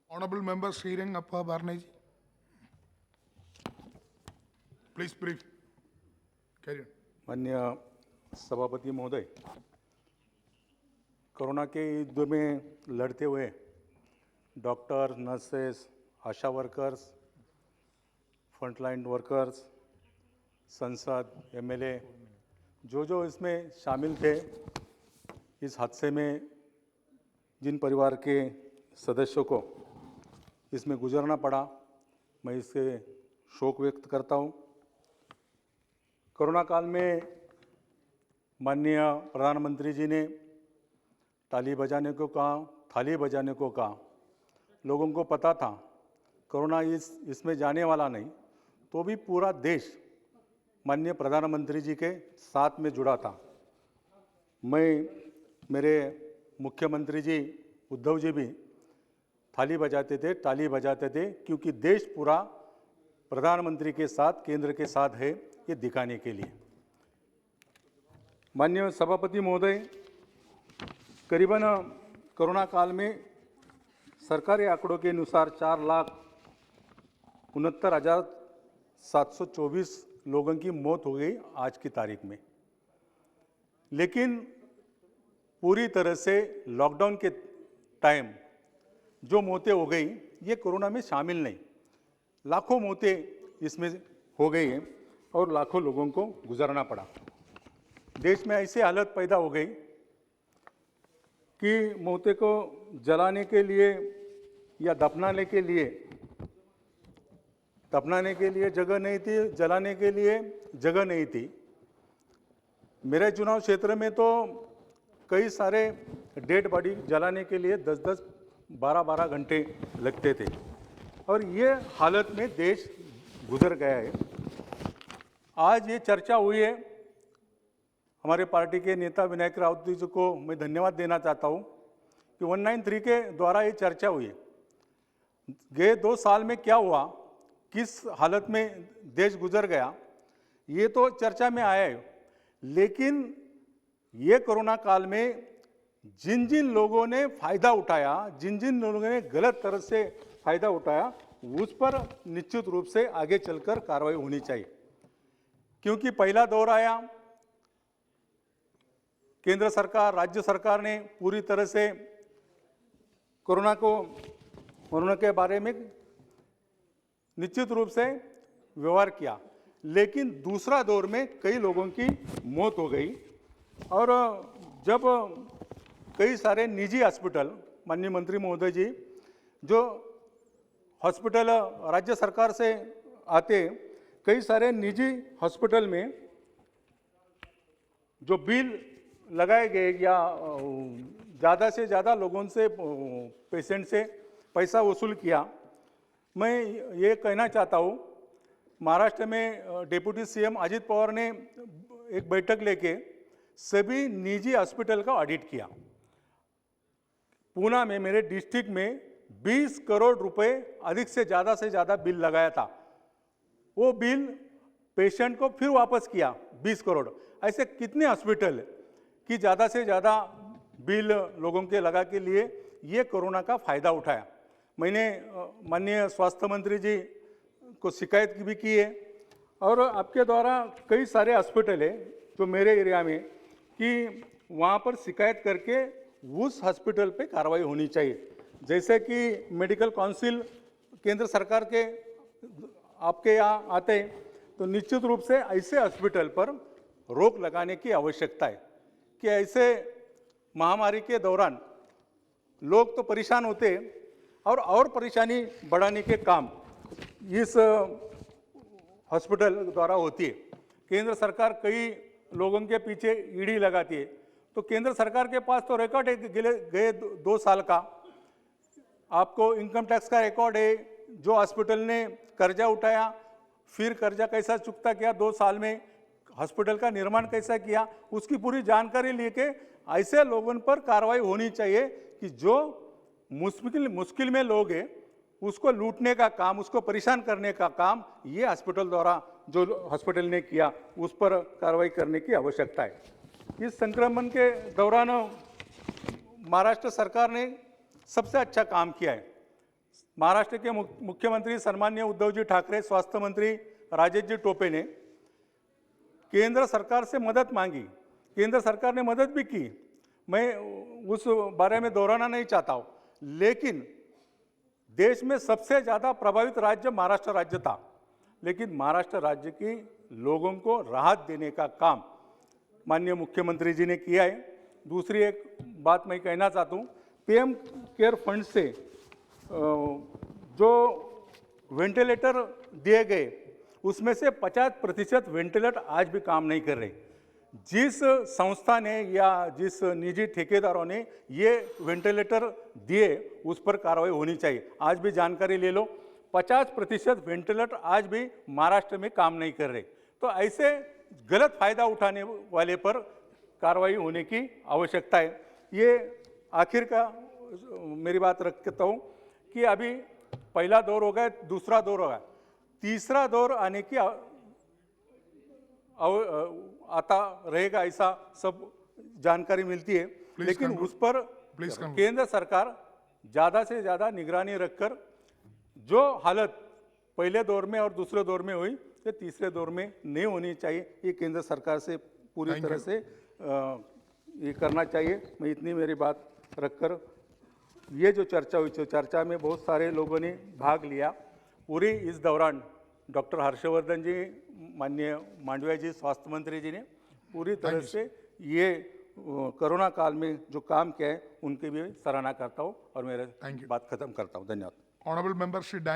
Honorable Member Srirang Appa Barneji. Please brief. Carry on. माननीय सभापति महोदय, कोरोना के युद्ध में लड़ते हुए डॉक्टर, नर्सेस, आशा वर्कर्स, फ्रंटलाइन वर्कर्स, संसद, एमएलए जो इसमें शामिल थे, इस हादसे में जिन परिवार के सदस्यों को इसमें गुजरना पड़ा, मैं इससे शोक व्यक्त करता हूँ। कोरोना काल में माननीय प्रधानमंत्री जी ने ताली बजाने को कहा, थाली बजाने को कहा। लोगों को पता था कोरोना इसमें जाने वाला नहीं, तो भी पूरा देश माननीय प्रधानमंत्री जी के साथ में जुड़ा था। मैं मेरे मुख्यमंत्री जी उद्धव जी भी थाली बजाते थे, ताली बजाते थे, क्योंकि देश पूरा प्रधानमंत्री के साथ, केंद्र के साथ है, ये दिखाने के लिए। माननीय सभापति महोदय, करीबन कोरोना काल में सरकारी आंकड़ों के अनुसार 4,69,724 लोगों की मौत हो गई आज की तारीख में। लेकिन पूरी तरह से लॉकडाउन के टाइम जो मौतें हो गई, ये कोरोना में शामिल नहीं। लाखों मौतें इसमें हो गई हैं और लाखों लोगों को गुजरना पड़ा। देश में ऐसी हालत पैदा हो गई कि मौतें को जलाने के लिए या दफनाने के लिए जगह नहीं थी, जलाने के लिए जगह नहीं थी। मेरे चुनाव क्षेत्र में तो कई सारे डेड बॉडी जलाने के लिए 10-10, 12-12 घंटे लगते थे और ये हालत में देश गुजर गया है। आज ये चर्चा हुई है, हमारे पार्टी के नेता विनायक राउत जी को मैं धन्यवाद देना चाहता हूँ कि 193 के द्वारा ये चर्चा हुई है। गए 2 साल में क्या हुआ, किस हालत में देश गुजर गया, ये तो चर्चा में आया है। लेकिन ये कोरोना काल में जिन जिन लोगों ने फायदा उठाया, जिन जिन लोगों ने गलत तरह से फायदा उठाया, उस पर निश्चित रूप से आगे चलकर कार्रवाई होनी चाहिए। क्योंकि पहला दौर आया, केंद्र सरकार, राज्य सरकार ने पूरी तरह से कोरोना के बारे में निश्चित रूप से व्यवहार किया। लेकिन दूसरा दौर में कई लोगों की मौत हो गई और जब कई सारे निजी हॉस्पिटल, माननीय मंत्री महोदय जी, जो हॉस्पिटल राज्य सरकार से आते, कई सारे निजी हॉस्पिटल में जो बिल लगाए गए या ज़्यादा से ज़्यादा लोगों से, पेशेंट से पैसा वसूल किया। मैं ये कहना चाहता हूँ, महाराष्ट्र में डिप्टी सीएम अजित पवार ने एक बैठक लेके सभी निजी हॉस्पिटल का ऑडिट किया। पूना में, मेरे डिस्ट्रिक्ट में 20 करोड़ रुपए अधिक से ज़्यादा बिल लगाया था। वो बिल पेशेंट को फिर वापस किया 20 करोड़। ऐसे कितने हॉस्पिटल की ज़्यादा से ज़्यादा बिल लोगों के लगा के लिए ये कोरोना का फ़ायदा उठाया। मैंने माननीय स्वास्थ्य मंत्री जी को शिकायत भी की है और आपके द्वारा कई सारे हॉस्पिटल है जो मेरे एरिया में, कि वहाँ पर शिकायत करके उस हॉस्पिटल पे कार्रवाई होनी चाहिए। जैसे कि मेडिकल काउंसिल केंद्र सरकार के आपके यहाँ आते हैं, तो निश्चित रूप से ऐसे हॉस्पिटल पर रोक लगाने की आवश्यकता है कि ऐसे महामारी के दौरान लोग तो परेशान होते हैं और परेशानी बढ़ाने के काम इस हॉस्पिटल द्वारा होती है। केंद्र सरकार कई लोगों के पीछे ईडी लगाती है, तो केंद्र सरकार के पास तो रिकॉर्ड है गए 2 साल का। आपको इनकम टैक्स का रिकॉर्ड है, जो हॉस्पिटल ने कर्जा उठाया, फिर कर्जा कैसा चुकता किया, 2 साल में हॉस्पिटल का निर्माण कैसा किया, उसकी पूरी जानकारी लेके ऐसे लोगों पर कार्रवाई होनी चाहिए कि जो मुश्किल में लोग हैं, उसको लूटने का काम, उसको परेशान करने का काम ये हॉस्पिटल द्वारा, जो हॉस्पिटल ने किया, उस पर कार्रवाई करने की आवश्यकता है। इस संक्रमण के दौरान महाराष्ट्र सरकार ने सबसे अच्छा काम किया है। महाराष्ट्र के मुख्यमंत्री सन्माननीय उद्धव जी ठाकरे, स्वास्थ्य मंत्री राजेश जी टोपे ने केंद्र सरकार से मदद मांगी। केंद्र सरकार ने मदद भी की, मैं उस बारे में दोहराना नहीं चाहता हूँ, लेकिन देश में सबसे ज़्यादा प्रभावित राज्य महाराष्ट्र राज्य था, लेकिन महाराष्ट्र राज्य की लोगों को राहत देने का काम माननीय मुख्यमंत्री जी ने किया है। दूसरी एक बात मैं कहना चाहता हूँ, पीएम केयर फंड से जो वेंटिलेटर दिए गए उसमें से 50% वेंटिलेटर आज भी काम नहीं कर रहे। जिस संस्था ने या जिस निजी ठेकेदारों ने ये वेंटिलेटर दिए उस पर कार्रवाई होनी चाहिए। आज भी जानकारी ले लो, 50% वेंटिलेटर आज भी महाराष्ट्र में काम नहीं कर रहे। तो ऐसे गलत फायदा उठाने वाले पर कार्रवाई होने की आवश्यकता है। ये आखिर का मेरी बात रखता हूँ कि अभी पहला दौर हो गया, दूसरा दौर हो गया, तीसरा दौर आने की आता रहेगा, ऐसा सब जानकारी मिलती है। लेकिन उस पर केंद्र सरकार ज़्यादा से ज़्यादा निगरानी रखकर जो हालत पहले दौर में और दूसरे दौर में हुई तो तीसरे दौर में नहीं होनी चाहिए। ये केंद्र सरकार से पूरी तरह से ये करना चाहिए। मैं इतनी मेरी बात रखकर, ये जो चर्चा हुई, चर्चा में बहुत सारे लोगों ने भाग लिया। पूरी इस दौरान डॉक्टर हर्षवर्धन जी, माननीय मांडविया जी, स्वास्थ्य मंत्री जी ने पूरी तरह से ये कोरोना काल में जो काम किया है उनकी भी सराहना करता हूँ और मेरे बात खत्म करता हूँ। धन्यवाद। Honorable Member Shri Dan